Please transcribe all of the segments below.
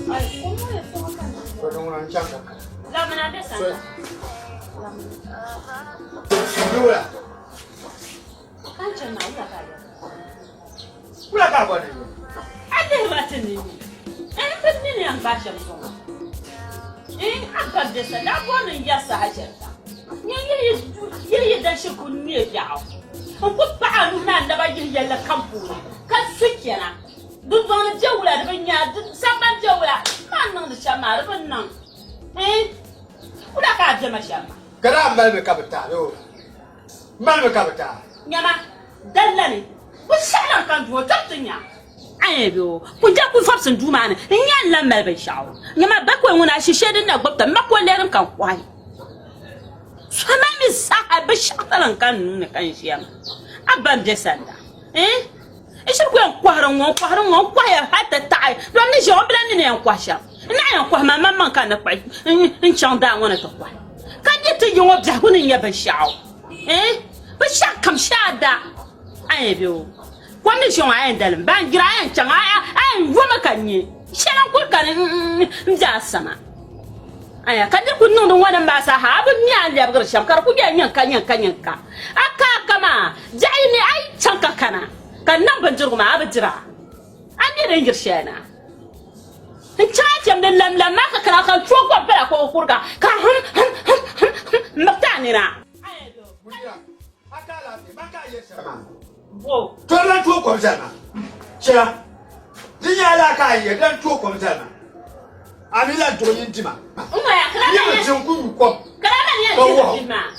Ai, como é só uma Tôi không nói chắc được. Làm nào để sáng. Đâu là? Kan chân nào là cái. Pula cả bọn này. Anh đi vào chân đi. Anh biết như nào ba chân không? Anh bắt được sao? Đã qua nên giờ sao hết? Như đang chịu cuốn nhiều giàu. Không có bao nhiêu năm đã bao nhiêu là không phụ. Cái suy kia na. Đúng vào nó chơi là bên nhà, sáng ban chơi là. Anh năng được chăm mà bên năng. Pula cả chân mà chăm. Cái đó mal me kabita đâu. Mal me kabita. Nyama, dalani. What shall I come to a top to ya? I do. When Jack will have some do man, and yan lamb may be shower. Nyama back when I shed in a book, the muck will let him come. Why? So my miss, I be shot and can see him. I burned this under. Eh? It should go and quiet at the time. Run this your blending and quash up. And I don't quite my mamma kind of fight and chant down one at a while. Can't get to your Jack when you ever shout. Eh? But shall come shout that. I do. One is your idol, Bang Giant, I'm woman can you? Shall I work on just summer? I can't put no one ambassador have with me and the other Shamka, Kanyanka. I can't come on. Jaini, I chankakana. Can number Juma Abadra. I need a shana. And charge him the Lamaka can throw up better for Furga. Matanina. I do. Whoa. Turn that to a concern. Chair. Didn't like I hear that to a concern. I mean, that to intima. Oh, I can't good cook. Can I man?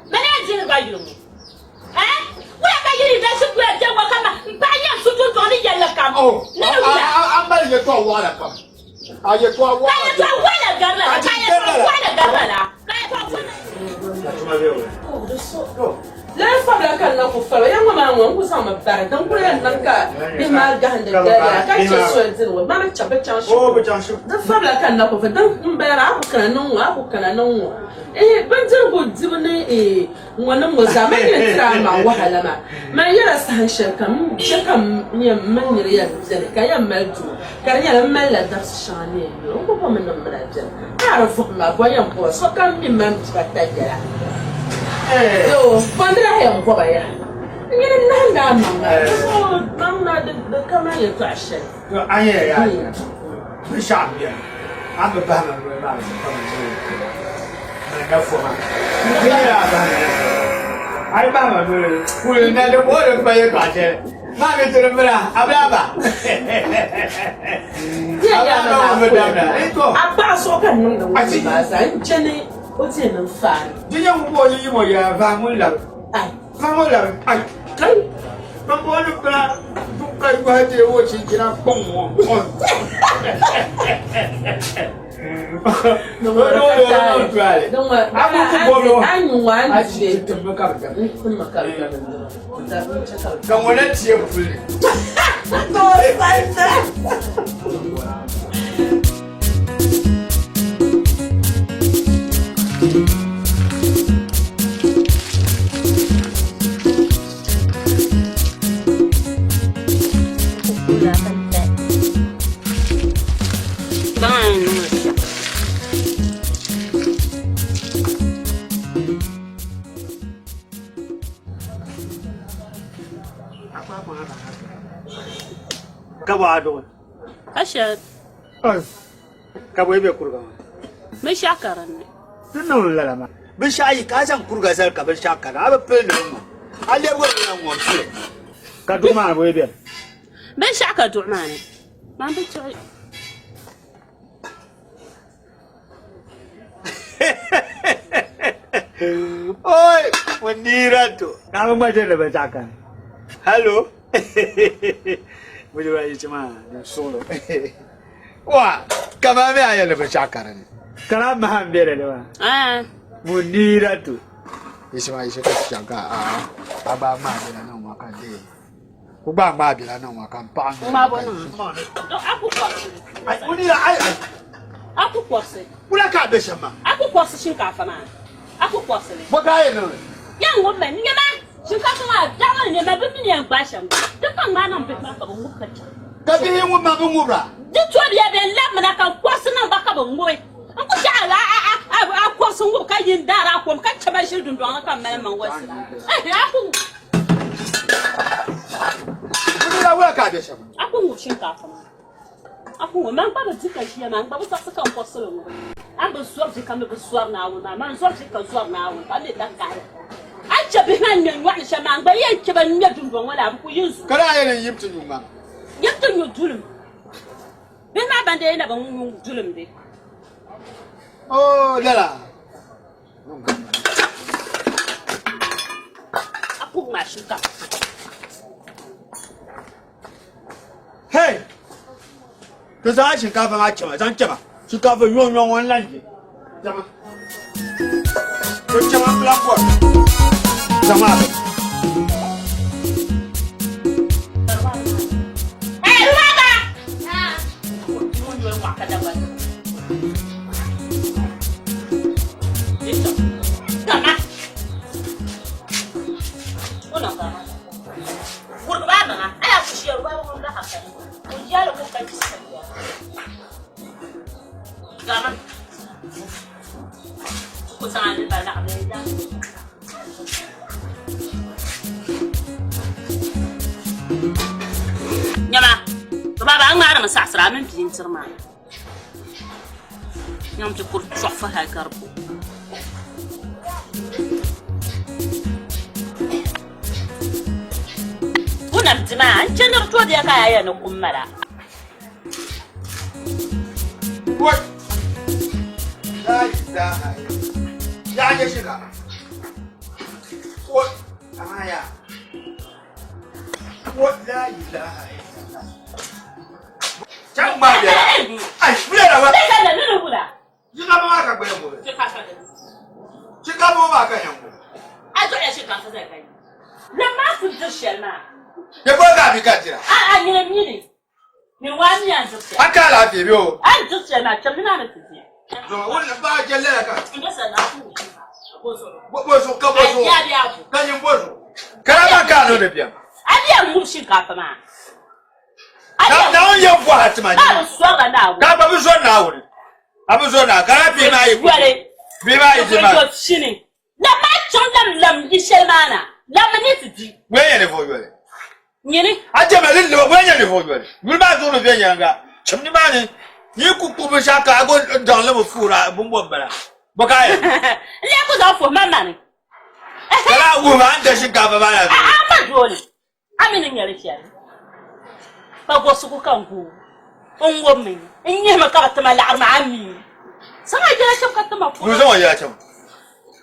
Many I didn't buy you. Eh? Where can you invest it where they will come? Buy your food to the yellow come. Oh, I'm married to a water come. Are you to a water? Oh, the so. Let's have a can of fellow young man who some of that. Don't put it like that. Be my gun, catch your sweats and with Mamma Chapel. Oh, but Johnson. The fellow can knock of a don't bear up, can I know? Eh, but you would do a one of was a man drama, Wahalama. My yellow sunshine come, check near many years, and Kaya Meltu. Kaya Mela that's shiny. No woman of legend. Out of my boy and boy, so come be meant to that. So, Pandra him, boy. You know, the coming question. I hear the shop here. I'm a banner with my I remember who never water by a garden. Mammy to the Mura, Ablaba. I pass open. I see, Jenny, what's in the fire? The young boy you were your family love. I come. From one of the took I to watch it in a bomb. No, don't worry. I know one. I see to look up. Come on, let's see you. Kabado. Asha, Kabwe Kurga. Meshakaran. No, Lama. Bishai Kazan Kurgazal Kabashaka. I have a pen. I never want to. Kaduma, wait. Meshaka to man. Mamma Choy. Oi, when near to. Now, my gentleman, Jaka. Hello. Would you write man? Solo. What? Come on, I am a Jaka. Come on, very Ah, would need to. It's my Jaka. About Mabila, no one can do. Ubang Mabila, no one can pound. Aku kwase. Ula ka be shama. Aku kwase shinkafa na. Aku kwase le. What I know. Yang woman, nyama. Shinkafa ma, jamaa nyama bi ni yang basha. Dukan ma nan bi ma ka mu kacha. Kabi mu ma bu ngubra. Di to dia be lam na kan kwasu nan baka ban ngoi. An ku sha a kwasu ngub ka yin dara ko ka chaba shi dun don kan man man wasu. Aku. Ku la wa ka de sham. Aku ngub shinkafa. Aku man ba da tika shi man ba sa kan kwasu ngub. An ba suwar ji kan ba suwar na wu na man suwar ji kan suwar na wu ba ne dan kare. An chabe han nyen wa shi man ba yan ke ban ne dun don wala ku yin su. Kada yana yimtu nyuma. Yimtu nyu dulum. Be ma bande ina ban nyu dulum de. Oh, dala. Aku mashuka. Hey. 这啥shinkafa ma cewa zan ce ba. Shinkafa yon wannan ji. Jama. Ko cewa plan board. Jama. Eh, Ruaga. Ah. Mun yo wa kada ba. Isso. Tama. Ona ba. Kurba ba. Aya ku shi ruwa mun da haka. Mun ya lo ko kai sai. Tama. Ku san ba na ba da. Nyama. Baba an ngara masasra min bin sirma. Nyam ti kur tsofa ha garbu. Kuna mtima an cenar to da kaya na kummara. What? La. Ya je shiga. What? Amaya. What la ilaha illallah. Can ba da. Ai, bule da ba. Sai da nuna kula. Shiga ba ka gbe mu. Shiga ba ka yan mu. A to ya shiga ka zai kai. Na ma su dishel ma. Ye ba ga bi ka tira. A ni. Ni wani ya dishel. Aka la bi o. An dishel ma tamina na tijiya. No, wannan ba je le ka. Inda sana ku. Bozo ka bozo. Ai ya ku. Kanyin bozo. Kana ba ka no da biya. Aliya mu shinkafa ma. Na on yan kwa hatima. Ba so ga na. Ka ba bi so na wuri. Abu so na ka bi ma yi. Bi ma yi ma. Ko shini. Na ma chon lam di shelmana. Lam ni tiji. We ye ne fo yore. Nyini. Aje ma lille we ye ne fo yore. Bi ma zo no be yanga. Chimni ma ni. Ni ku ku bi shaka go dan le mo fura bumbo bala. Boka ye. Le ku za fo mama ni. Kala wo ma anda shinkafa ba ya. Ma dole. Amina nyare shi. Ba go su ku kan ku. On mi. In yi maka ta mala arma ami. Sama jira shi ka ta ma ku. Ku zo ya cham.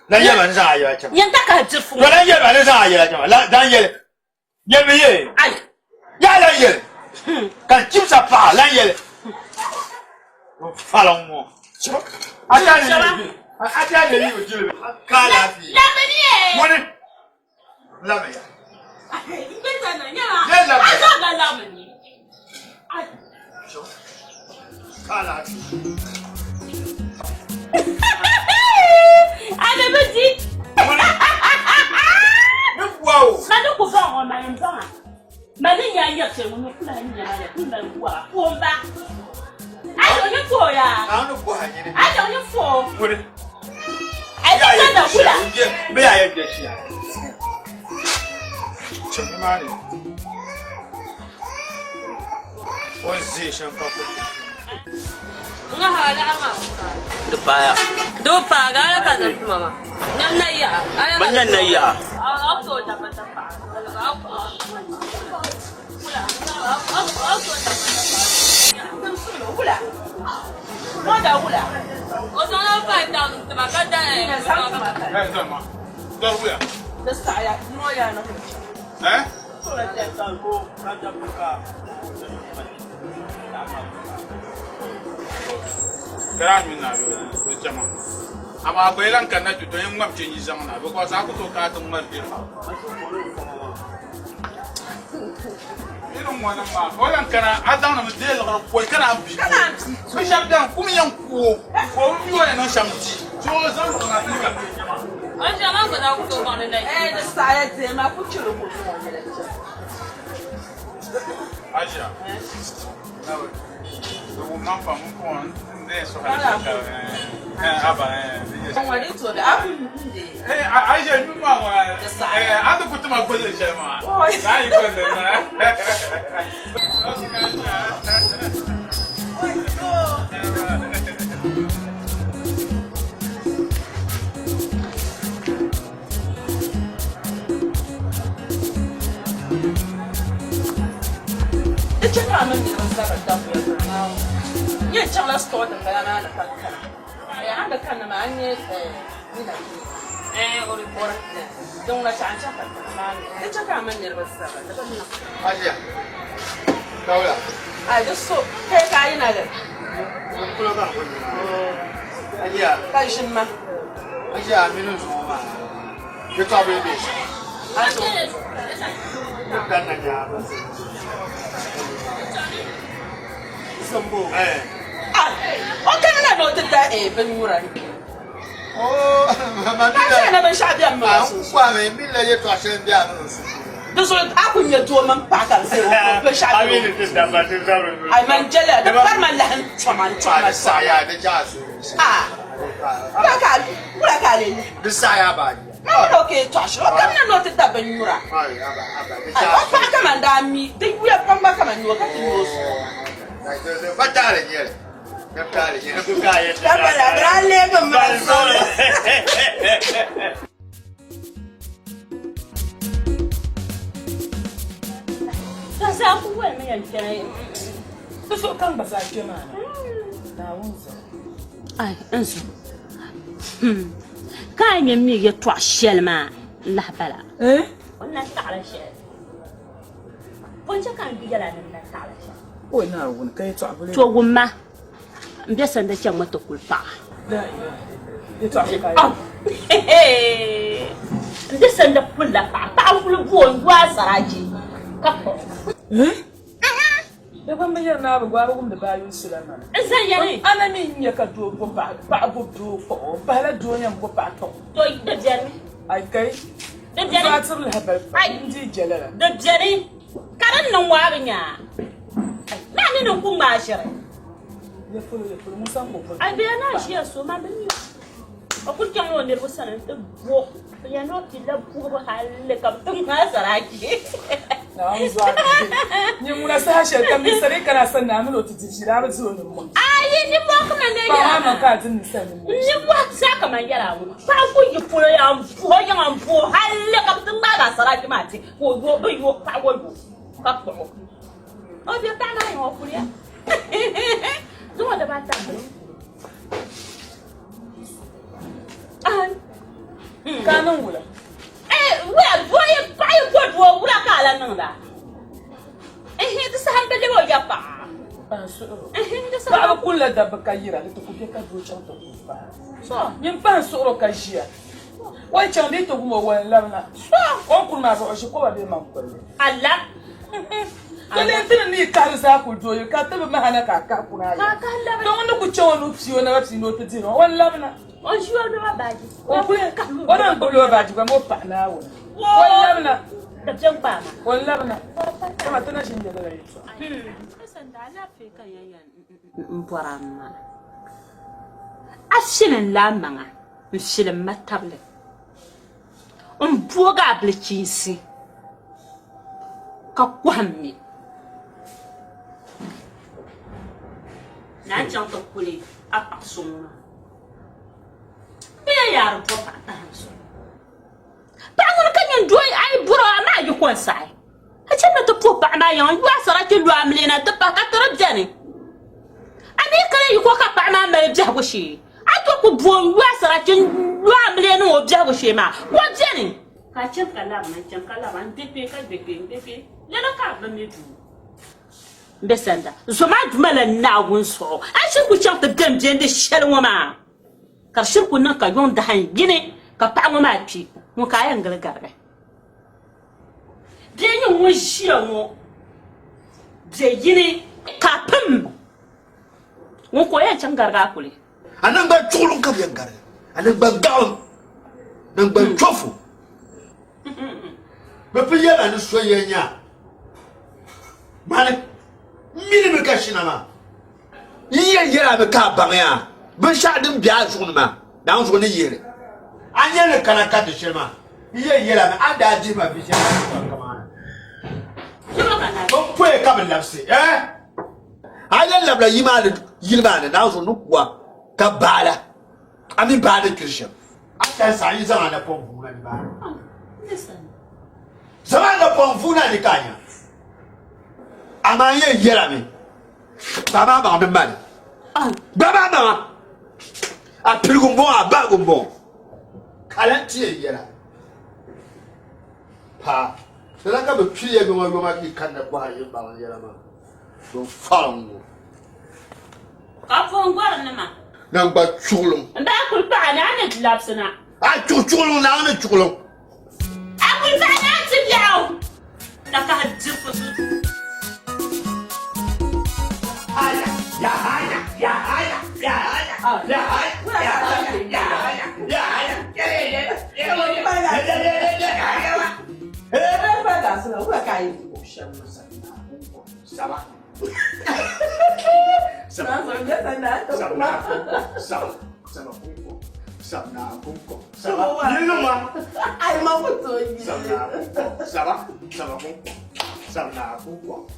Lan ye ma ni sa ya cham. Yan ta ka jirfu. Lan ye ma ni sa ya cham. La dan ye. Ye mi ye. Ai. Ya lan ye. Kan chim sa pa lan ye. Falon mo. Aja ni. Aja ni o jile. Kala fi. La meni e. Woni. La me ya. Ibeta na nyama. Aja ga la meni. Ai. Kala fi. Ada beti. Woni. Ni wow. Madu ku fa on ma nzama. Madu nya nya che mu kula nya na ku na wa. Omba. Ayo ni fo ya. Anu bo ha ni. Ayo ni fo. Woni. Ai ta da kula. Be ya ye de shi. Chimi mani. Ozi shankafa. Nga hala ama. Dupaya. Dupa gara ka da mama. Nan na iya. Banyan na iya. Ako da pa. Kula. Mo da kula. O so na pa ta ma ka da e. Eh, zama. Da wuya. Da saya mo ya na. Eh? Kula da ta go na da buka. Grand min na be jama ama ko elan kan na tuto en ngam chenyi zang na ko sa ko to ka to mar dir ino mo na ma o lan kana adan na me de lo ko kana bi ko sham dan kum yan ko mi wa na sham ti so zan ko na ni ka jama An jama ko da ku to ba ne dai. Da saya te ma ku ciro ku. Aja. Nawe. Wo mampa mpo ndeso Ala. aba Wani to da abu ndi. Aja nyuma wa adu kutuma kwele chema. Sai kwele na. Check out my yeah, tell us story the man and the cat. I'm the kind of man, yes, or report. Don't let chance up. It's a common nervous. Aja. Kaula. I just saw take I another. Aja. Patient man. Aja minus mama. You talk baby. I don't. Bukan aja. Sambo. Okay, I know that even right. Oh, mama. I never shot them. Kwame mila yetu asembia nusu. This one happen you to a man pack and say, I man jelly, the permanent trauma. Saya de jazz. Ah, what I got in. The saya bag. Okay, Tosh, what can I not that when you are? I come and damn me. Think we have come back and look at you. What darling, yes. You're darling, you're a good guy. Sasa kuwe me yanke. So come beside you, man. Now, Ai, enso. Ka nye mi ye twa shel ma la bala. Wannan ta ala shel. Ponja kan bi gala nan ta ala shel. oh, now, when I talk about To gumma. Mbe sanda chan mata kulpa. you talk Oh. Mbe sanda pulla pa. Pa wulu bon wa saraji. Kapo. the one may now go out the value Sullivan. Nsan yare. I mean, you can do for back, do for Bala doing and go back home. To de jere. I gave De the jere. battle have a jelly. De jere. Karan nan wa nya. Na ni no ku ma shere. You follow Musambo. I be na share so ma beni. Okul kyan yo ne busan te bo. Ya no ti la bu halle kam tum ha saraki. Now I'm sorry. You must have said, come Mr. Rickon, I'm not to teach you. I was doing the Ai ni mo kuma ne I'm ya. a cat in the same. Ni mo sa ka man yara mu. Fa ku yi fulo ya fu ya man fu halle kam tum ba saraki mati. Ko go be yo pa wo go. Ka ko. O bi ta na yo fu ya. Zuwa da ba ta. Canon Willa. Well, boy, buy a good war, what I call another. And he just had the little yapa. And he just I will let the Bacayra to put a good shot of the fire. So, you pass or cashier. Why can't they to go when Lavana? Uncle Mavo, she probably uncle. I love. I didn't need cars I could do. You can't tell me Hanaka Capuna. Don't look at your looks, you never see no petino. One Lavana. On you are no bad. What I'm going about you, I'm up now. One Lavana. The jump banner. One Lavana. I'm a tennis in the other. Listen, I love you. Mporama. Ashilin lamanga. Mshilin matable. Boga bleachisi. Kakwami. Na chanta kule apasoma. Be yar papa tanso. Ba ngun kanyen doy ay buro ama yu kon sai. Ha chama to papa ama yan yu asara ke lu amlena to pa ka toro jani. Ani kale yu ko ka pa ama ma jago shi. Ato ko bon yu asara ke lu amlena o jago shi ma. Wo jani. Ka chen kala ma chen kala ban depe ka depe. Lena ka ba me du. Besanda. So ma dumala na won so. A shi ku chanta dem jende shel woma. Ka shi ku nan ka yon da han gine ka pa woma pi. Mo ka yan galgarga. De yin won shi won. Je gine ka pam. Won ko yan chan garga kule. Anan ba chulun ka yan gar. Anan ba gaw. Nan ba chofu. Be piya na so yenya. Mane, minimum cashinama. Yera me ka bangya. Ben shadim bia journema. Dans journée hier. Anya le kanaka de chelma. Yera me ada di ma vision comment. Bon point comme lapsi, hein? Aya labla yimane dans journée quoi? Kabala. Ami bada christian. Aka sa yi zama na pompu na ba. Zama na pompu na dikanya. Amanye yera me. Baba ba de mal. Baba ba. A pilgumbo a bagumbo. Kalanti yera. Pa. Cela ka be piye go ma ki kan na kwa yi ba yera ma. So farango. Ka fo ngwara na ma. Nan ba chulum. Nda kul pa na ne lapsana. A chulum na ne chulum. A kul pa na ti yaw. Da ka jifu. Aya, ya aya, ya aya, ya aya, ya aya, ya aya, ya aya, ya aya, ça va.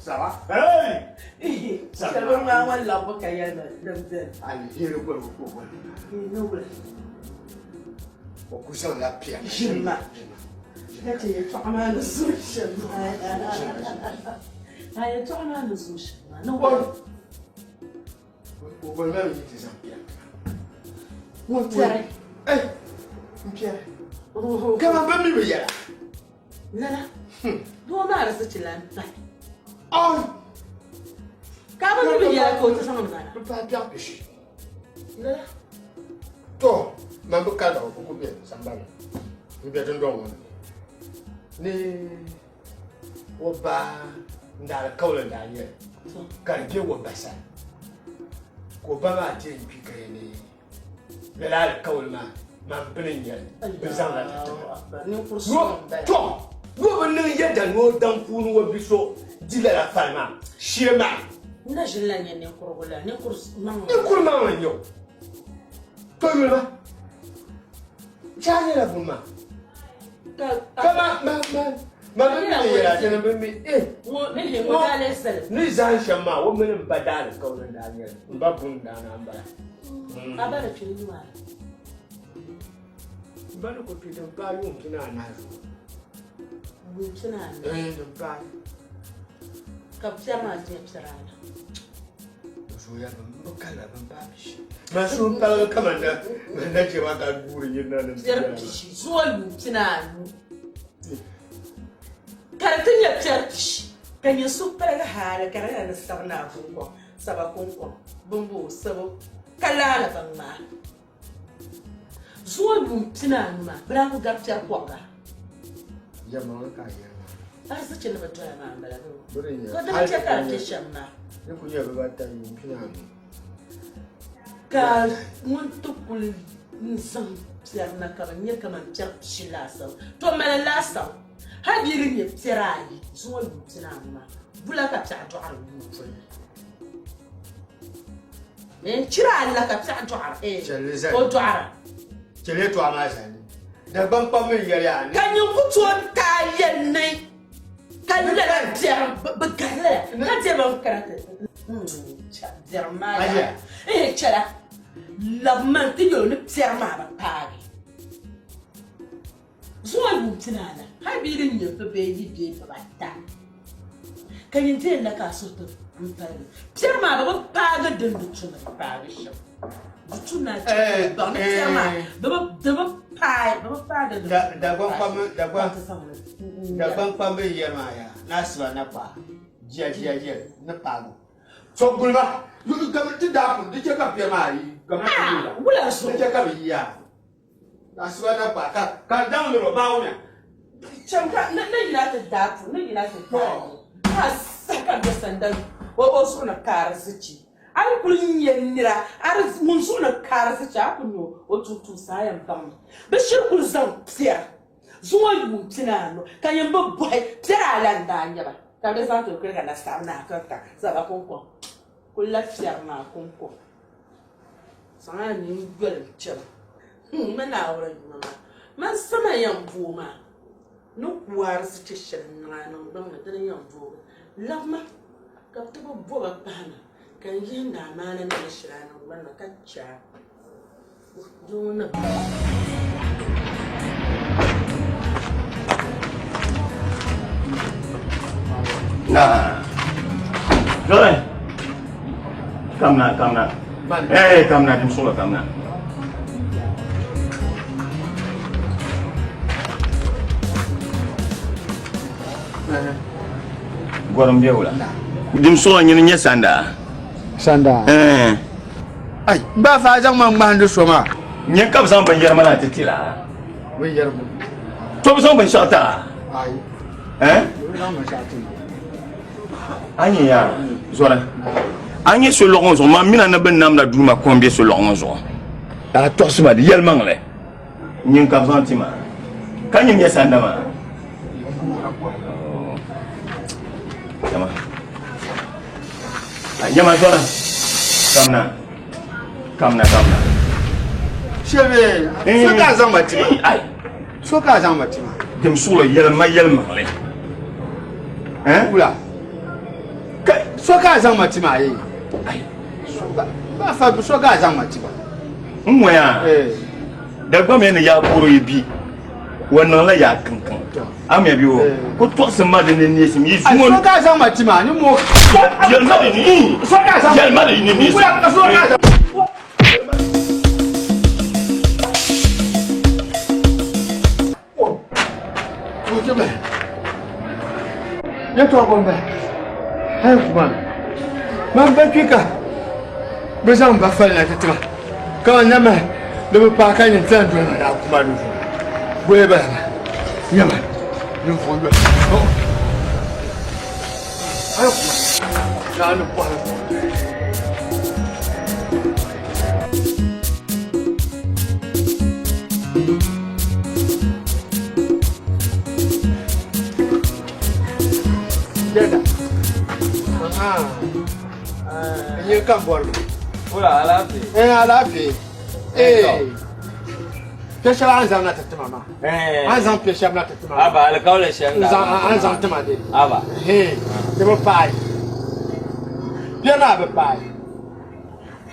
Ça va. Ndara kaula da ye karge wa basa ko ba ma te pika ne da la kaula ma binin ya bizan la ta ni kurso to go binin ya da no dan kunu wa biso dila la farma shema na jilla ne kurgola ni kurso man ni kurma man yo to mi ba jani la buma kama ma ni ya tana bimbi wo ne he mo dale sel ni zan shama wo min badal kaulan da ne babun da na ba abara chiri wa bana ko pidan ba yun kina na wo kina ba ka psama je psarana so ya ban kala ban ba bishi ma sun kala kaman da na ce ba ka gure yin nan da shi so lu kina Karatin ya church kan yi super hare karana na sabna kunko sabakunko bumbu sabo kala ban ma zuwa bum tinanu ma bra ku gapta kwanga jama'a ka ya har su ce na bataya ma bala burin ya ko da ce ka ke shamma ni ku ya ba ta yi kina ka mun tukul nsan sirna ka ne kaman church lasa to mala lasa Habiri ni ptirai, zuwa lutina ma. Bula ka pta to ar lutin. Chira la ka pta to ar o to ar. Chele to ama sani. Da ban pa min yare ani. Kan yin kuto ka yanne. Kan la jar bagala. Kan je ban karate. Jarma. Chara. La man ti yo ni ptiama ba pagi. Zuwa lutina la. Habirin ya fi bai yi ba ta kan yin tayin na kaso ta mutane fiyar ma ba paga da mutum na paga shi mutum na ce ba na fiyar ma ba paga da gwan kwamin yamma ya nasu ba na pa jiya na pago so gulma yi kamar ti dafu da ke ka fiyar ma yi kamar ti wula so da ke ka bi ya nasu ba na pa ka dan lo ba wuna Chamka na United Dafu, na United Dafu. Ha saka da sandan o so na karasici. Ai kullun yennira, ar mun so na karasici akunyo o tutu sayan bam. Bashir kul zan tsiya. Zuwa yutina no, kan yamba boy tsira landa anya ba. ka be sa to kre ka na sa na ka sa ba kon ko la fiar na kon sa ni gwel chem mana wala mama man sama yan boma no war su ci shin na nan don da yan boma lamma ka to bo ba bana kan yin da mana na shira nan wannan kacca jona Nah. Rồi. Cầm nè. Ê, cầm nè, đừng xuống là cầm nè. Gua orang dia pula. Đừng xuống là như nhé sanda. Sanda. Ai, ba fa jang mang mang du soma. Nhé cấp sang bên Jerman là tít là. Bây giờ Cho sang bên sao ta? ai. Nó mà sao tu. Anh ya, rồi. Anh ấy số lượng rồi mà mình anh bên nam là đủ mà combien số lượng rồi. Ta to sma di yel mang le. Nhưng cấp sang ti mà. Kan nhé sanda mà. Sama. Nyama rồi. Cầm nè. Cheve, so ka zang ma ti. Ai. So ka zang ma ti. Dem số là yel mang le. Ula. So ka zang ma ti ma yi. Ai. Ba fa so ka zang ma ti ba. Mwa. Da gba me ne ya buru yi wannan la ya kankan. Ame bi wo. Ko to se ma de ne sim yi Ai so ka zang ma ti ma ni mo. Yel ma de ni. So ka zang. Yel ma de ni. Ula so ka zang. Ya tu apa mbak? Hai kuman. Mbak kita bersama bafal nak tu. Kau nama lebih pakai yang tuan tuan ada kuman tu. Boleh berapa? Ya man. Yang follow. Oh. Ayo. Jangan lupa. Jeda. Ini kan bor. Ula alafi. Alafi. Pesha anza na tatu mama. Anza pesha na tatu mama. Aba alkaule shanga. Anza tama de. Aba. Debo pai. Pena be pai.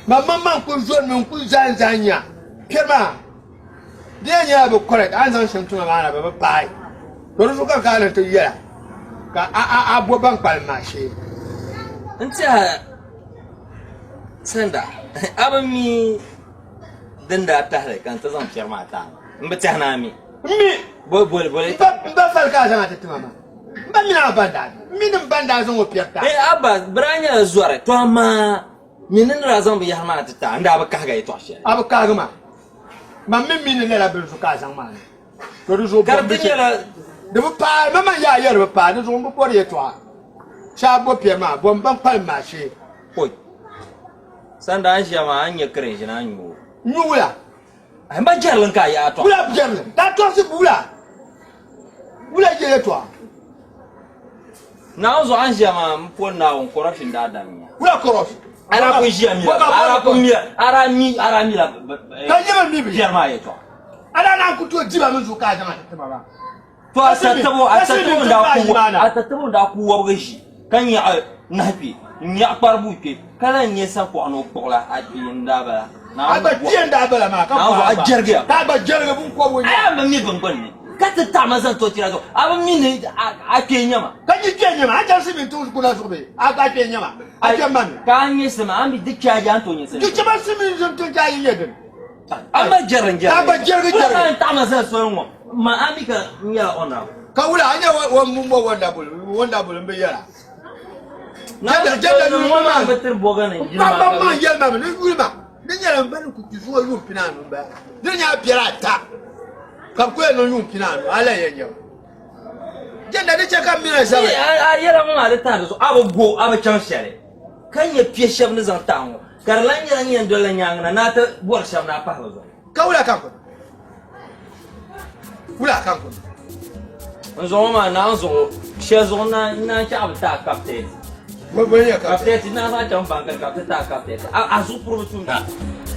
Mama ko zon men ku zanzanya. Pema. Dia nya be correct. Anza shantu mama na be pai. To ru ka kana to yera. Ka abo ban palmashi. Nta sanda abami danda tahre kan ta zan fiyar mata mbata na mi bole Ba fal ka zan ta mama. Ba mina banda. Min banda zan o pierta. abba branya zuare to amma minin razan bi har mata ta anda ba kaga ito shi Aba ka ga ma. Ma min ne la bil su ka zan ma. To ru zo karbinya de pa mama ya yer pa de zo mbo por ye to. Sha bo pie ma bo ban palmashi. koi sanda an shi ma an ya kare shi na anyu Nyula. ai ba jarlan ka ya to Bula bjerle. Da to si bula. Bula je to. na zo an shi ma mpon na on corruption da adamiya Bula koros. ara ko shi amira ara ko mi ara mi la Ka yema mi bi. jarma ya to Ada na ku to jiba min su ka zan ta mama. to atattabo da ku wabga shi kan ya nafi nya parbu ke kala nya sa ko ano pola adin da ba na Aba tien da bala ma ka na ba jerge ka ba jerge bun ko wonya. aya ma mi bangon ne ka ta ta mazan to tira zo aba mi ne a ke nyama Ka ji tien ma aja si min tu ku na so be. Aka tien ma. Aja man. ka nya sama an bi dikya ja to nya sai Ki ba si min zum tu ja yi yedin. amma jaran Aba jerge jerge. ta mazan so ngo ma amika nya ona Ka wula anya wa mumbo wonderful mbe yara. Jada no ma beter boga ne Ba ma yel ma ni wulma. Ni yara ban ku ti so yu pinanu ba. Ni nya piara ta. Ka ku no yu pinanu ala yenyo. Jada de chaka mina sabe. a yara ma da ta so aba go aba can share kan ya fiye shab ni zan ta ngo karlan yaran yan dole nyangna na ta bor shab na pa zo Ka wula kan ku. Wula kan ku. Nzoma na nzo shezo na chabu ta kapte. Mabanya ka. Kapte na sa champa ka kapte ta kapte. Azu provotu.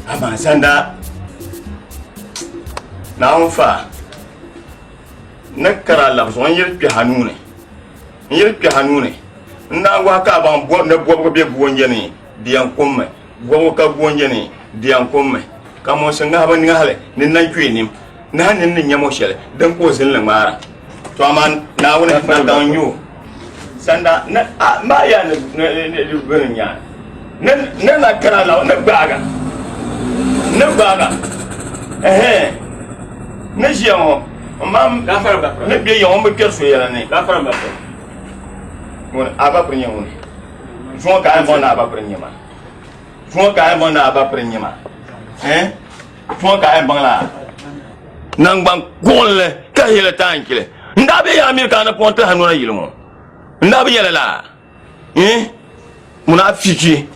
Ama sanda. Na onfa. Nakara la so yir pi hanune. Yir pi hanune. Na wa ka ban bo na bo be buonje ni dian komme. Bo ka buonje ni dian komme. Kamo senga ban ngale ni na kweni. Na nin ni nyamo shele dan ko sin la mara. To aman na wona na dan yu. Sanda na ma ya ne gurin ya. Na kara la na baga. Na baga. Ne jiamo. Mam ne bi yo mo ke so yela ne. La fara mbato. Mon aba prenye mon. Joa ka bon aba prenye ma. Joa ka bon aba prenye ma. Joa ka bon la. Nang bang golle ka yela tankile. Ndabe ya Amerika na ponte hanona yilmo. Ndabe yela la. Munafiki.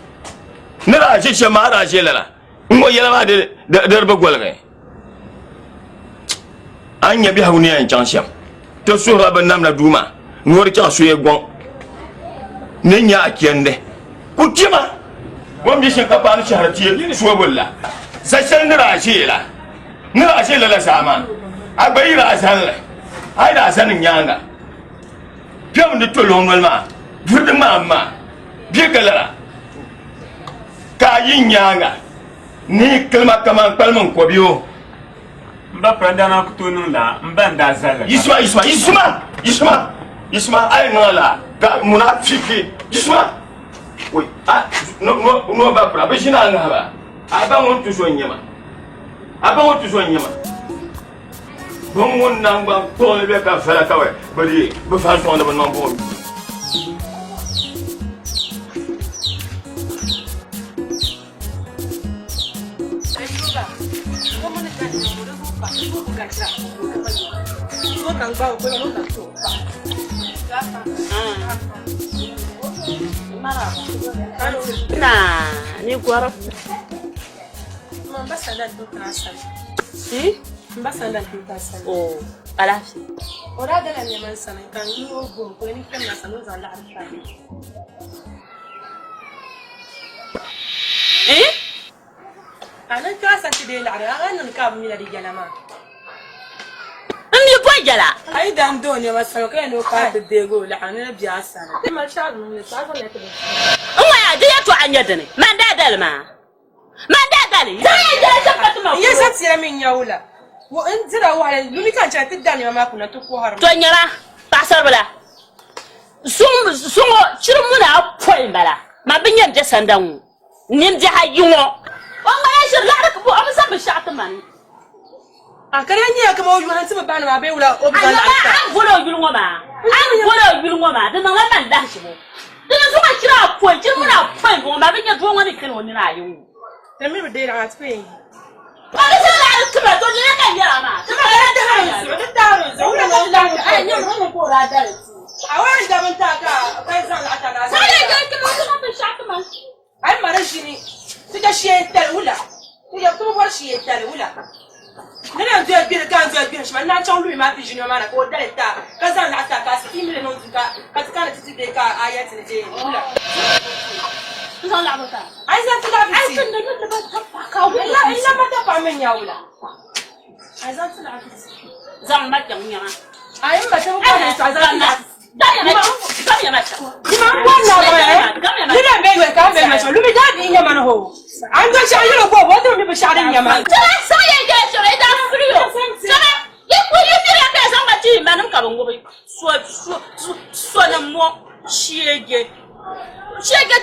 Ne la je ma ra je la. Ngo yela ma de ba golga. Anya bi hawni an chansham to sura ban namna duma ngori cha suye gon ne nya akende kutima bom bi shin ka ba ni sharati so bolla sashan ni rashila la sama abai rasal ai da sanin nyanga pem ni to longol ma burdi ma bi galara ka yin nyanga ni kalma kaman palman ko biyo mba pranda na kutunun la mba ndazala Isma ay ngala ga munafiki Isma oui no ba pra bishina ngaba aba ngon tu so nyama bon won nangba to le be ka fala kawe bari be fa so na ban bo ni gwara Mbasanda tutasana. oh alafi Ora da ne man sana kan yi ogo ko ni kan na sanu za la arfa. Ana ka sa ti de la ara nan ka mi la di jalama. ni ko jala Ai dan do ne masana kai no ka de go la ana biya sana. Mal sha mun ne sa ko ne ta. ya de to anya dane man da dalma man da dali ya ja fatuma Ya sa ti min yaula. Wo in jira wa lumi kan cha tidda ne ma kuna to ko har. to nyara pasar bala sungo chirmuna foi bala ma binyan je sandan nim je hayinwo on ma ya shir la ko am sa bishat man A kare ni ka mo yu han tiba ban ma be wula o ban an golo yulungo ma dan ma man da shi mo dan so ma kira foi chirmuna foi go ma binyan to woni kin woni na yin Da mi be de ra atpe. ba sa la kuma to ni kan yara ma kuma ya da Da taro zo wala da ai ni mo ko ra da a wani da mun ta ka kai zan la ta na sai ya ga kuma bishat man ai mara shi ne suka shi tar wula suka kuma bar shi tar wula nana zo bi kan zo bi shi na chan lui ma fi junior ma na ko da ta ka zan la ta ka sti mi non ka na titi de ka ayat ne je wula san la bata ai zan tula bi ai kan da ba ta ka illa ma ta fa men ya wula ai zan tula bi zan ma kan nyama ai ba ta ba ne sa zan tula Daya ma daya ma ni ma ko na ba ni na be ka be ma so lumi da bi nya ma no ho an ga sha yiro ko bo to mi ba sha da nya ma sa ya ga so da frio sana ya ko ya tira ka san ba ti ma nan ka ban gobe so na mo shege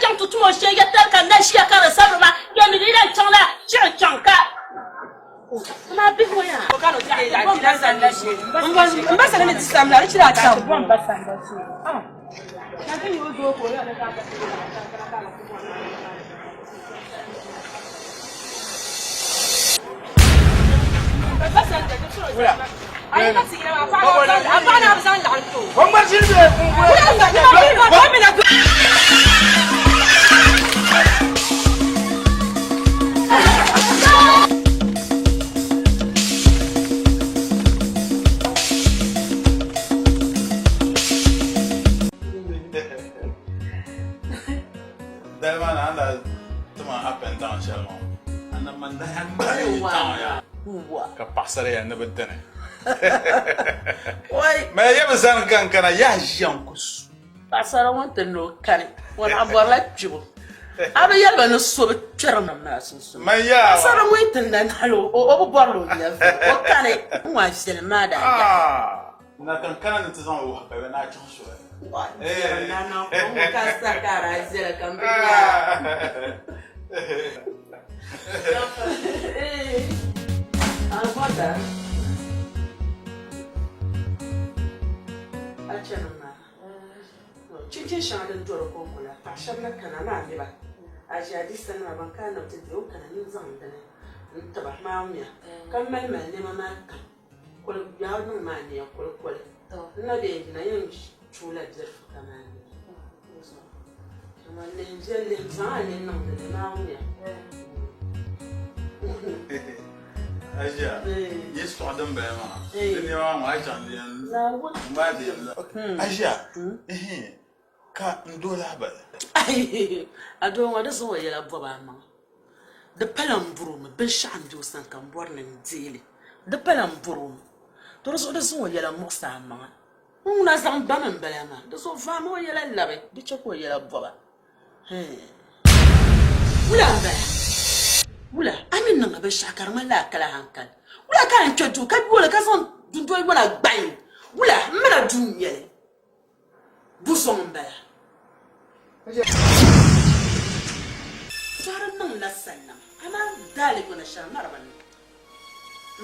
jan tutu mo shege tar kan na shi ka ra sabu ma ya mi ida chan la chan ka na bi ko ya ko ka no ti da ti da san da shi ba sa ne ti sam la ri ti da ta bon ba san da shi na bi yo do ko ya da ka ba san da ti so ai ba si na fa na san la to Kom maar zitten. ko mi na pendant seulement. Ana manda ya. Wa. Ka pasare ya ne bedene. Oi. Mais ya bezan kan kana ya jankus. Pasara wanta no kare. Wana abora chibo. Aba yalba no so betwera nam na sunsun. Mais ya. Pasara wanta nan halo o borlo ya. O kare wa selma da. Ah. Na kan kana ntizan wo ba na chanso. Nana, como caça cara, zera cambia. Agora. Achana. Chiche shanda ndoro kongola. Ashana kana na ndiba. Ajadi sana bankana mtendo kana nzanga ndane. Ntaba maamia. Kama mali mama kan. Kole ya no mani ya kole. Na de na yonji. Chula dirf kaman. Ma lenje le zane non de naumia. Aja. Yes to adam ba ma. Ni wa ma chan lian. La wa. Ma de. Aja. Ka ndola ba. Ai. Ado wa da so yela boba ma. De palam brum ben sham jo san kan borne ndili. De palam brum. To so da so yela mosa ma. Una zang bamen belema. De so famo yela labe. De choko yela boba. Ula ba. Ula amin nanga be shakar ma la kala hankal. Ula kan chodu ka bola ka son dundo wala gbayin. Ula mera dun yele. Bu son ba. Sara nang la sanna. Ama dali gona shamara ban.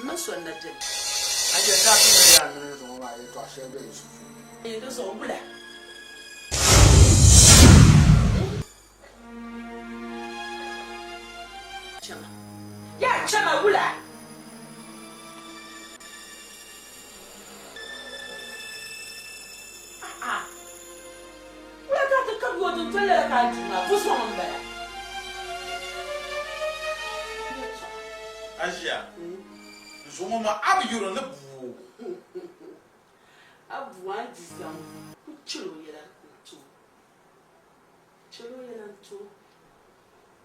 Ma so na je. Aje ta ku ya ne so ma yi to ashe be su. Ndo so bula. Chama. Ya chama bula. Bula ka ta kabu to tole ka tuma bu so mon bala. Aja. Zo ma ab yuro na bu. Abuwa dizam chiro yela tu. Chiro yela tu.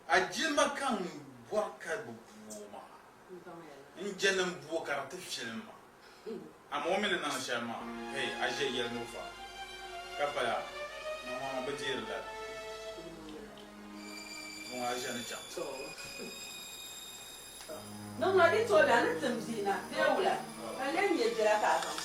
Ajil ma kan borka bu ma. In jenem bu karate film. Amo min na shama. Hey, aje yel no fa. Kapala. Mama ba jir la. Mo aje ni cham. So. Non ma di to da na tamzina. Deula. Alen ye jira ka kan.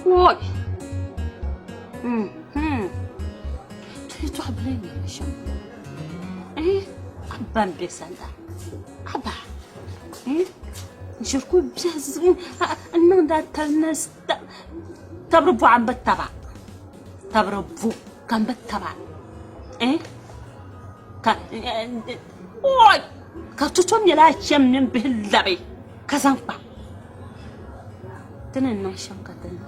Oi. Tu hablen ya sham. Abban besanda. Aba. نشركو بجهز انو دات الناس تبربو عم بتبع تبربو كان بتبع اوي كاتوتوم يلا شمن بهلبي كزنقا تنن شم كتن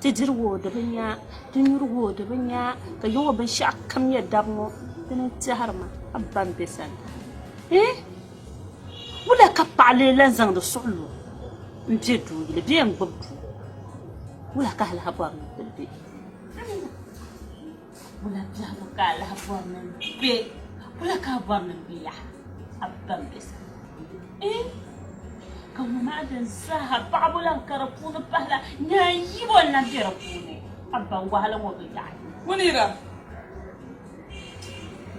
تجرو دبنيا تنيرو دبنيا كيو بنشا كم يدابمو تنن تهرما ابان بسن ولا كبع لي لازم الصعلو نجدو اللي بين ببو ولا كهلها بوار من البيت ولا بجهبو كهلها بوار من البيت ولا كهبوار من بيح أبان بس كونو ما عدن ساها بعض ولا كرفون بهلا نايب ولا نجرفوني أبان وهلا وبيجعي منيرة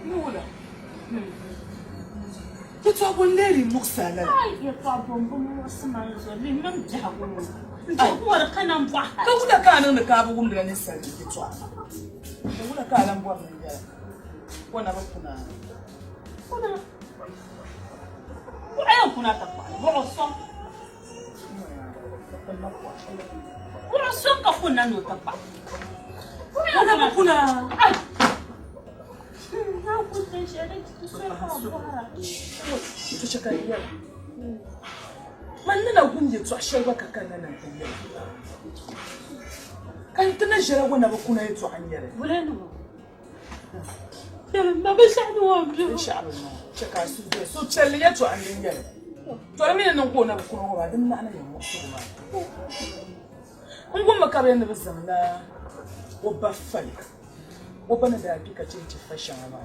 مولا يتعبون ليري مغسالة أي يتعبون بموسم الزولي من جهبون جهبون كنا مباحة كولا كان نكابو ومدلا نسال يتعبون كولا كان مباحة من جهة وانا بكنا وعيون كنا تبع وعصم وعصم كفونا نتبع وانا بكنا من لنا وين يطلع شبكة كان لنا كان تنجر وانا بكون يطلع عن يري ولا نو ما بشحن وامجو إن شاء الله شكرا سو تشلي تو عندي يلا تو مين نقول نكون هو بعد ما أنا يوم نقول ما كبرنا بالزمن لا وبفل وبندر كتير تفشل ما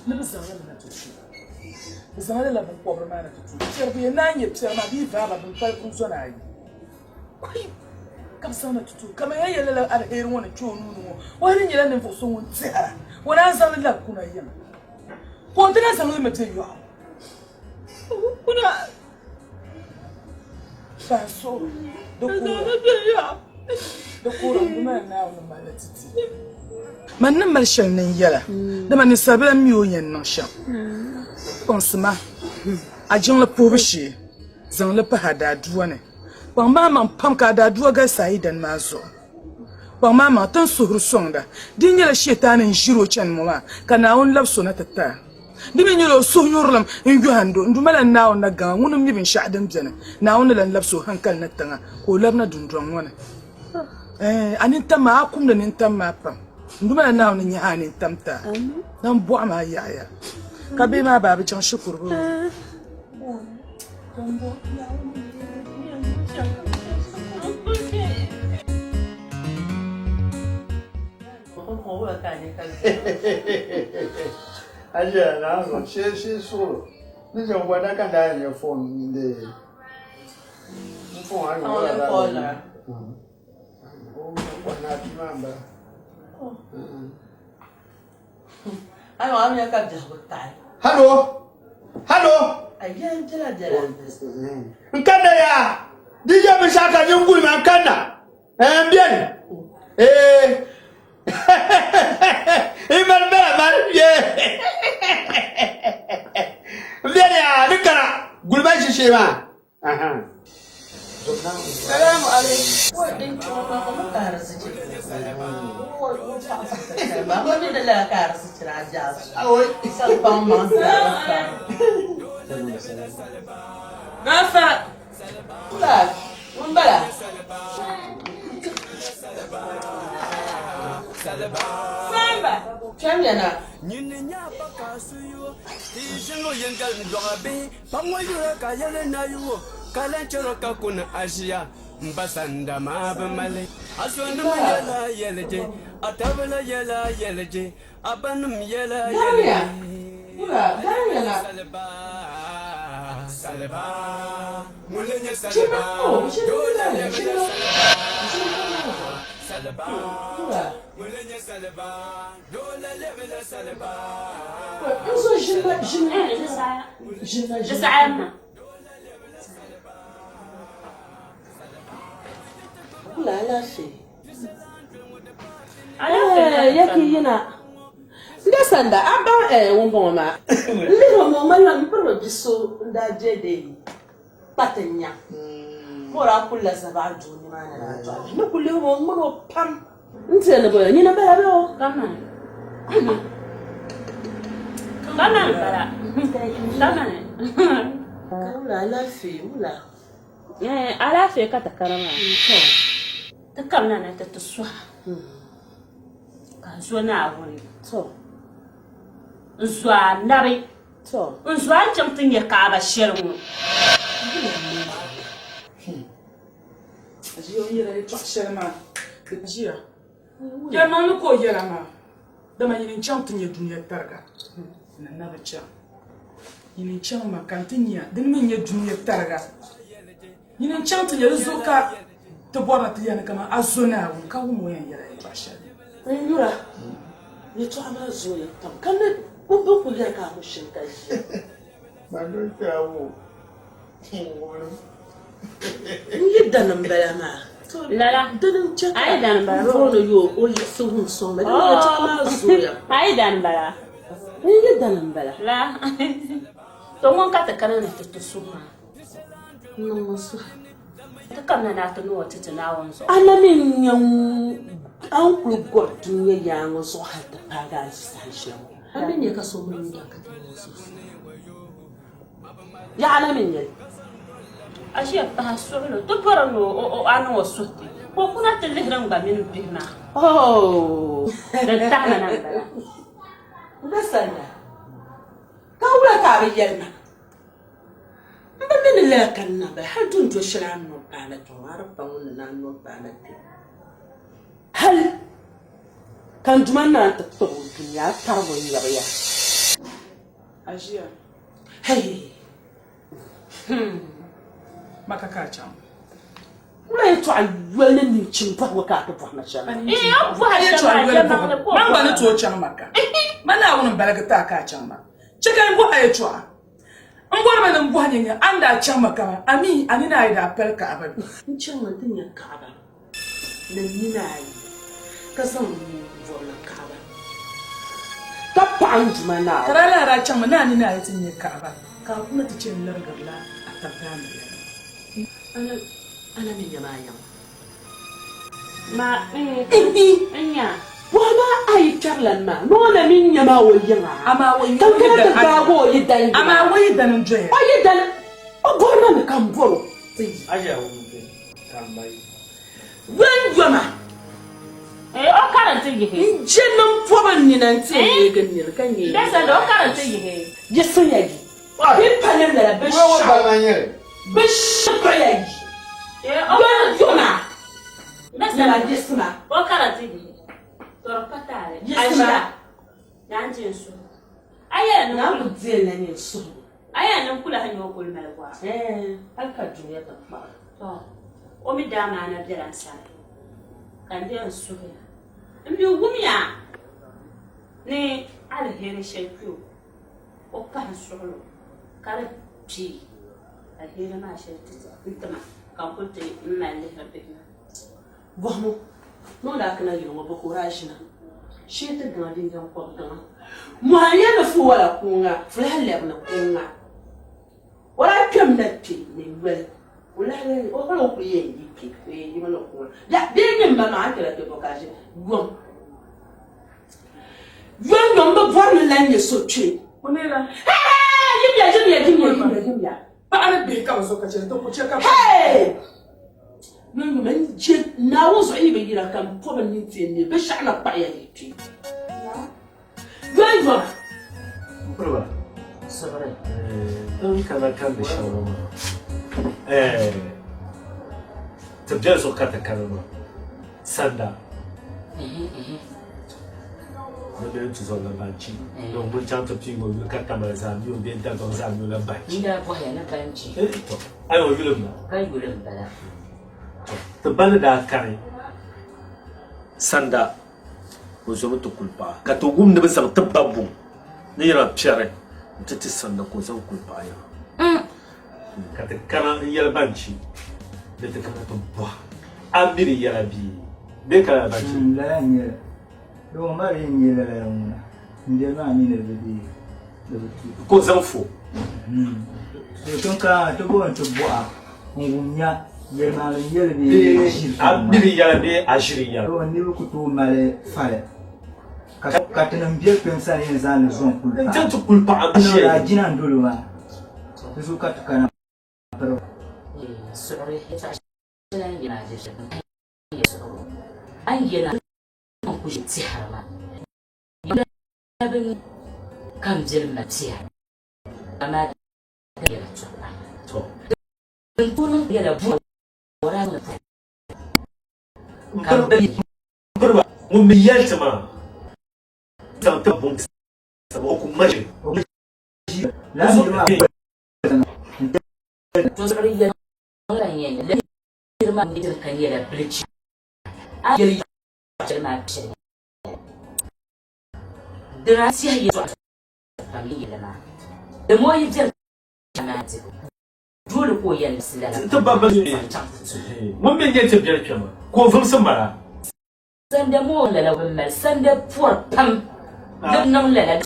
نبزمن لنا تشي بالزمن لا بنقول ما أنا تشي تربية نانية بسرعة بيفا بنقول كونسون عادي كم سنة تتو كم هي لا أرهيرون تشونون وهرين يلا نفوسون سهرة ولا زال لا كنا يوم كونتنا زالوا متيجوا كنا فاسو دكورة ما ناول ما لتتي ما نمر شلنا يلا لما نسابر ميوين نشام كونسما أجن لبوبشي زان لبهذا دوانه Pangmama pamka da duwaga saidan mazo. Pangmama tan suhur sonda. Dinyela shetani njiro chan mama. Kana on lab sona tata. Dimi nyelo suhurlam injuhando. Ndumala naon na gang. Ngunum nibin shadam jana. Naon lan lab so hankal na tanga. Ko lab na dundrong wana. Aninta ma akum na ninta ma pam. Ndumala naon na nya anintam ta. Nam bua ma ya. Kabe ma babi chan shukuru. Aja na so she so. Ni je wa da kan da your phone de. Phone ani wa da. Oh, wa na ti mamba. Ai wa mi ka ja hotai. Hello. Hello. Ai jala. Nkanda ya. DJ Mshaka nyunguli mankanda. Bien. Iman bela man ye. Bien ya nikara. Gulba shishima. Aha. Salamu alaikum. Wa din kuma kuma karasi ce. Ba ko ni da la karasi ce na ja. Awai. Sai ban man sa. Nafa. Kula. Mun bala. Samba. Championa. Nyinya pakasuyo. Tishingo yengal ndogabe. Pamwayo ka yele na yuo. Kalanchoro ka kuna Asia. Mbasanda mabamale. Aswandu yela yeleje. Atabala yela yeleje. Abanum yela yeleje. Kula. Daniela. Saleba. Mulenya saleba. Dola lebe saleba. Mulenya saleba. Dola lebe saleba. Eso جسعنا Kula lafi. yake yana nda sanda aba wongo ma ndiro mo mala mpro biso nda jede patenya mora kula zaba joni mana na to no kule mo mo pam ntele boyo ni na bala bo kama kula lafi mula ala fe ka takarama to takamna na ta tuswa ka zo na wuri to zwa nabi to zwa chamtin ya ka ba shermu ajiyo yira ni to sherma jiya ya man ko yira ma da ma yin chamtin ya duniya targa nan na bacha yin cham ma kantinya din min ya duniya targa yin chamtin ya zuka to bora tiyana kama azona ka mo yan yira ba sher yura ni to ama zo ya tam kan bu ku ya ka mu shin kai ba do tawo ni danan bala ma lala danan ce ai dan bara rono yo o ya so hun so ma ni to ama zo ya ai dan bara ni danan bala la to mon ka takarana ta tusuma no so takamna na ta no ta na wanzo alamin yan an kulgo duniya ya so har da faga san shi abin ya kaso mun da ka ta so ya alamin ya ashiya ta solo to parano o anu wasuti ko kuna tilihran ba min bihna oh da ta na Basanda. Kaula ka be yelma. Mba min la kan na ba har dun to shira no bana to har pa won na no bana te. Hal kan duman na ta to dunya tarbo yaba. Ajiya. Hey. Makaka cham. Kula yeto alwele ni chimpa wakati kwa mashana. Abu yeto alwele kwa. Mamba ni to cham maka. Mana wonu balagata ka cham ma. Cheka mbo yeto a. Mbo na mbo hanya anda cham maka. Ami anina ida pel ka aba. Nchama tinya kaaba. Na nina ai. Kasan vola kaaba. Ta panju mana. Karala ra cham na nina ai tinya kaaba. Ka kuma ta ce largabla a tabbana. Ana min yamaya. Ma anya. Wama ay charlan ma. No na min yama woyanga. Ama woyi da bago yidan. Ama woyi dan joye. Oyi dan. O gorna mi kan boro. Aja wonde kambai. Wen yama. O karanta yihe. Jenam poban ni nan te ganni kan yi. Dasa do karanta yihe. Yeso yaji. Bi panem la be Wo ba manye. Be shaba yaji. Wen yama. Dasa la jesma. O karanta yihe. Toro patare. Jesma. Nanjin su. Aya Na no. ku die na ni so. Aya nan kula hanyo kul malwa. Alka juya ta ba. To. O mi dama na biran sa. Kan biyan su ya. Mbi gumiya. Ni alheri shekyu. O kan solo. Kare pi. Alheri ma shekti. Intama. Kan kulte mali habina. Vamo. No da kana yi mo boko rashina. Shi ta ga din jan ko ga. Mu hanya da fu wala kunga, fu halle na kunga. Wala kam na ti ni wel. Wala le o ko ko ye yi ki, yi ma no ko. Ya de ni ba ma akira ke ko kaje. Gom. Wen gom ba bor ni lan ye so twi. Onela. Yimya. Ba ana be ka so ka ce to ko ce ka. Hey! Nungu men je na wozo ibe gira kan poba ni tiende be shana pa ya yiti. Gwa. Kurwa. Sabare. Don kana kan da shawara. Tabjar so ka ta karama. Sanda. Wanda tu zo la banchi. Donc mun chanta pi mo ka kamera za mi o de da don za mi la banchi. Inda bo ya na banchi. To. Ai o gilo na. Kai gulen bala. To bana da kare. Sanda. Ko zo mutu kulpa. Ka to gum da bisa tabbabu. Ni yana piyare. Tati sanda ko zo kulpa ya. Ka ta kana yala banchi. Da ta kana to ba. Amiri yala bi. Be ka banchi. La nyere. Do ma re nyere la una. Ndiye ma ni ne be Ko zan fo. To ka to bo to bo a. Ngunya yele ma yele be shiri. Amiri yala be ashiri yala. To ni ku to male fale. Ka tan mbiye pensa ni za le zon kulpa. Tanto kulpa ashiri. La jina ndolo ma. To ka to kana. Sorry, it's actually an idea. Yes. Angela ku ti harma. Yabin kam jirma ti. Ama ya to. Kun ya da bu. Wara na. Kurba, mun mi yalta ma. Ta bun. Sabo ku maji. La mi ma. To sorry ya. Wala yin. La irma ni da kan ya da bleach. Angela Jerman Pin. The Russia is family. The more you tell Canadian, do the poor young Silla. To Baba, one may get a gentleman. Go from somewhere. Send the more level, send the poor pump. The no letter.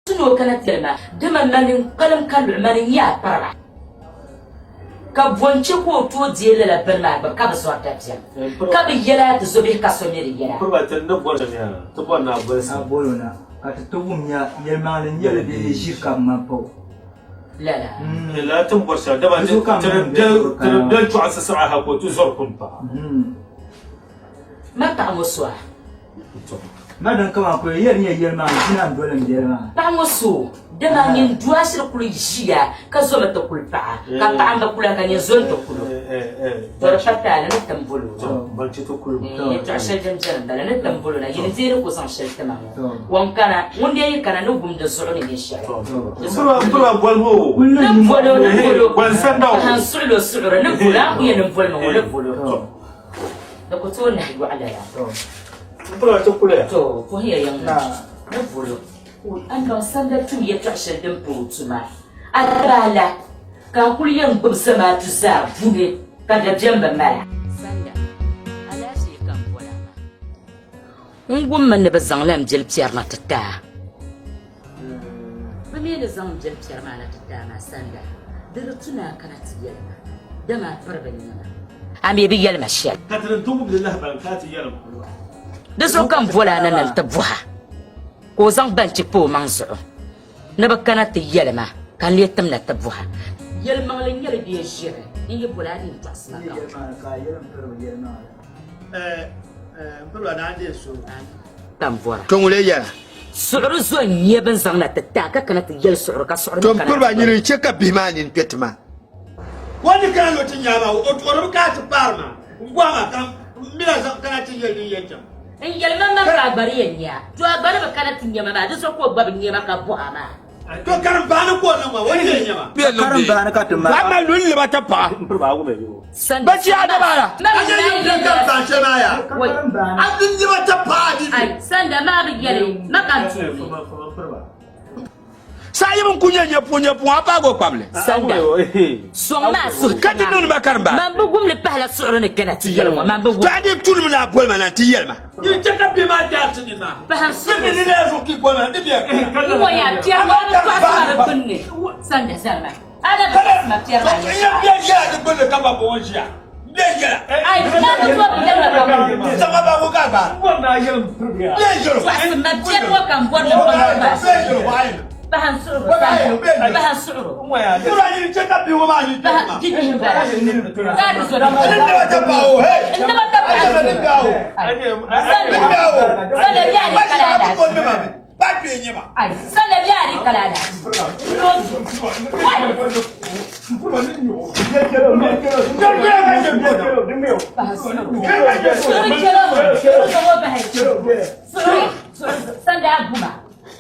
To no cannot tell me. The man column can marry ya para. Ka bonche ko to diele la perla ba ka so atapia ka be yela to so be ka so meri yela ko ba tan do bo ya to bo na bo sa bolo na ka to gumya yelma le yele be jirka ma po لا تنبر سا دابا ترى تو على سرعه هاكو تزور كنت ما تعمل سوا madan kama ko yer ni yer ma kina dole mi yer ma ba ngo so de ma nyin dua sir kulu jia ka zo mata kulpa ka pa amba kula ka nyin zon to kulu to shata la tambulu bal ci to kulu to ashel jam jam dala na tambulu na yin zira ko san shel tama wan kana wonde yi kana no gum da zuru ni shi bro golbo na bolo wal sanda han sulu sulu na bula ku yin bolo na bolo da ko to na yu ala ya bro to kulu to ko hiya yang na bolo an don sanda tun ya tashin din putuma arala ka kulyan bum sama tu za buge ka da jamba mala sanda ala shi kan bola ngum man ne bazan lam jil pierre na tata ba me ne zan jil pierre na tata ma sanda dir tuna kana tiyalma dama farban yana ami bi yalma shal katran tubu billah barakati yalma da so kan bola nan tabuha ko zan banci po manzo na bakana ta yelma kan le tamna tabuha yelma le nyel bi jere ni bola ni tasma ka yer mpero yer na mpero na de so tam vora tongule ya suru zo nye ban zan na ta ka kana ta yel suru ka suru to kurba ni ce ka bi ma ni petma wani kan lo tin yama o to ka ta parma ngwa ma kan mira zan kana tin yel ni yajam in yelma man ka bari yanya to bari ba kana tin yama ba da so ko babin yama ka bu ama to karan bana ko nan ma wani yama karan bana ka tuma ba ma lulli ba ta pa ba go be yo ba ci ada bara aje yin kan ta ce ma ya an din ji ba ta pa di ai sanda ma bi yele makan sai mun kunya punya apa go kwable sanda so ma so kadi non ba karba man bugum le pahla su'run kana tiyelma man bugum tadi tul mun apol man tiyelma ni ce ka bi ma da tin ma baham ni ni le zo ki ko na di bien ko ya tiyelma ko asma bunne sanda salma ada basma tiyelma ya bien ya de bunne ka ba bon jia bien ya ai na to bi sama ba ko ka ba na yel bien joro asma tiyelma kan bonne ko ba bien joro wa bahan suru bahan suru Tura ni ce ka bi wo ma ni bahan jiji ba ka so da ni ba ta ba o he ni ba ta ba ni ba o sanda ya ni kala da ba pe ni ma ai sanda ya ni kala da sanda abuma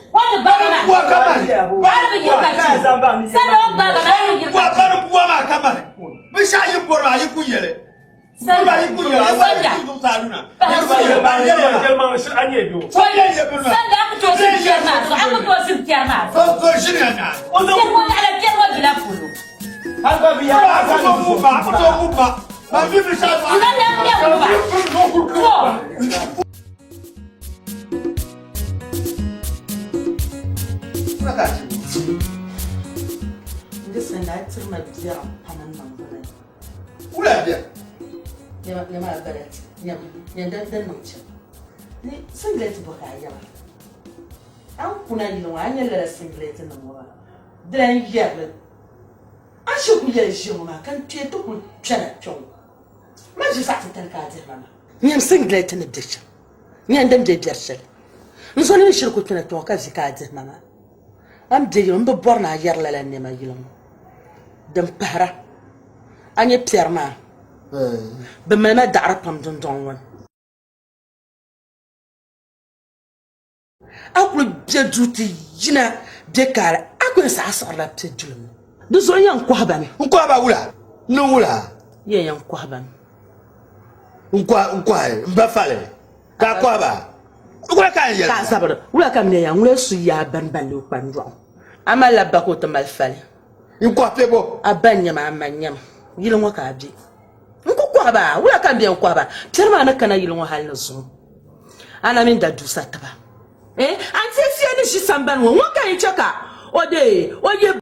wani baba buwa kamar wani bi yirka ci sanda wani baba na yi yirka buwa bana buwa ma kamar bi sha yi borba yi kunyele sanda yi kunyele sanda yi ku saluna ba yelma shi anye biyo sanda aka to sin kiyama so aka to sin kiyama ko shi ne na kirwa ala kirwa bila fulu har ba biya ba ko mu ba ba bi bi sha ba sanda ya ba ko Nde sanda tirma biya panan nan bane. Ula biya. Ya ma garet. Ya dan nan ce. Ni singlet ba ka ya. An kuna yi wa an yalla singlet nan wa. Dan yalla. An shi ku ya shi ma kan te to ku tsana chon. Ma ji sa ta ka dir mama. Ni am singlet ne diksha. Ni an dan je biyarshel. Nso ni shirku tuna to ka zika dir mama. Am de yom be borna yarla la ne ma yilom. Dan pahra. Anye pierma. Be mena dara pam don don won. Akulu bia duti jina de kala akulu sa sorla te julum. Du so yan kwa ba me. Nkwa ba wula. No wula. Ye yan kwa ba. Nkwa mba fale. Ka kwa ba. Wula ka yel. Ka sabara. Wula ka me yan wula su ya ban lu pandro. Amala bako to mal fale. Nkwa pebo. Abanya ma amanyam. Yilon wa ka bi. Nkwa ba wula ka bi nkwa ba. Terma na kana yilon wa halin zo. Ana min da dusa taba. Anti fi ani shi samban wo kan chaka ode oye